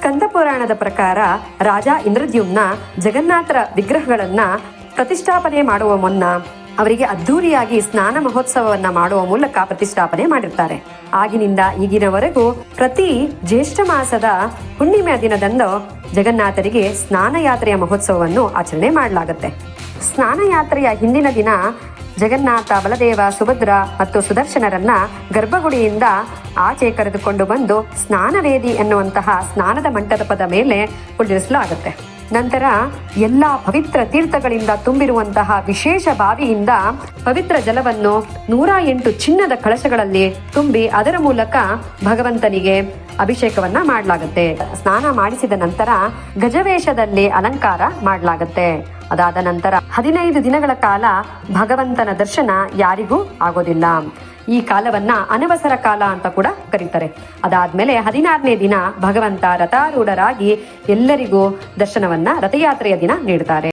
ಸ್ಕಂದ ಪುರಾಣದ ಪ್ರಕಾರ ರಾಜ ಇಂದ್ರದ್ಯುಮ್ನ ಜಗನ್ನಾಥರ ವಿಗ್ರಹಗಳನ್ನ ಪ್ರತಿಷ್ಠಾಪನೆ ಮಾಡುವ ಮುನ್ನ ಅವರಿಗೆ ಅದ್ದೂರಿಯಾಗಿ ಸ್ನಾನ ಮಹೋತ್ಸವವನ್ನ ಮಾಡುವ ಮೂಲಕ ಪ್ರತಿಷ್ಠಾಪನೆ ಮಾಡಿರ್ತಾರೆ. ಆಗಿನಿಂದ ಈಗಿನವರೆಗೂ ಪ್ರತಿ ಜ್ಯೇಷ್ಠ ಮಾಸದ ಹುಣ್ಣಿಮೆಯ ದಿನದಂದು ಜಗನ್ನಾಥರಿಗೆ ಸ್ನಾನಯಾತ್ರೆಯ ಮಹೋತ್ಸವವನ್ನು ಆಚರಣೆ ಮಾಡಲಾಗುತ್ತೆ. ಸ್ನಾನಯಾತ್ರೆಯ ಹಿಂದಿನ ದಿನ ಜಗನ್ನಾಥ, ಬಲದೇವ, ಸುಭದ್ರ ಮತ್ತು ಸುದರ್ಶನರನ್ನ ಗರ್ಭಗುಡಿಯಿಂದ ಆಚೆ ಕರೆದುಕೊಂಡು ಬಂದು ಸ್ನಾನವೇದಿ ಎನ್ನುವಂತಹ ಸ್ನಾನದ ಮಂಟಪದ ಮೇಲೆ ಕುಳ್ಳಿರಿಸಲಾಗುತ್ತೆ. ನಂತರ ಎಲ್ಲ ಪವಿತ್ರ ತೀರ್ಥಗಳಿಂದ ತುಂಬಿರುವಂತಹ ವಿಶೇಷ ಬಾವಿಯಿಂದ ಪವಿತ್ರ ಜಲವನ್ನು 108 ಚಿನ್ನದ ಕಳಶಗಳಲ್ಲಿ ತುಂಬಿ ಅದರ ಮೂಲಕ ಭಗವಂತನಿಗೆ ಅಭಿಷೇಕವನ್ನ ಮಾಡಲಾಗುತ್ತೆ. ಸ್ನಾನ ಮಾಡಿಸಿದ ನಂತರ ಗಜವೇಷದಲ್ಲಿ ಅಲಂಕಾರ ಮಾಡಲಾಗುತ್ತೆ. ಅದಾದ ನಂತರ 15 ದಿನಗಳ ಕಾಲ ಭಗವಂತನ ದರ್ಶನ ಯಾರಿಗೂ ಆಗೋದಿಲ್ಲ. ಈ ಕಾಲವನ್ನ ಅನವಸರ ಕಾಲ ಅಂತ ಕೂಡ ಕರೀತಾರೆ. ಅದಾದ್ಮೇಲೆ 16ನೇ ದಿನ ಭಗವಂತ ರಥಾರೂಢರಾಗಿ ಎಲ್ಲರಿಗೂ ದರ್ಶನವನ್ನ ರಥಯಾತ್ರೆಯ ದಿನ ನೀಡ್ತಾರೆ.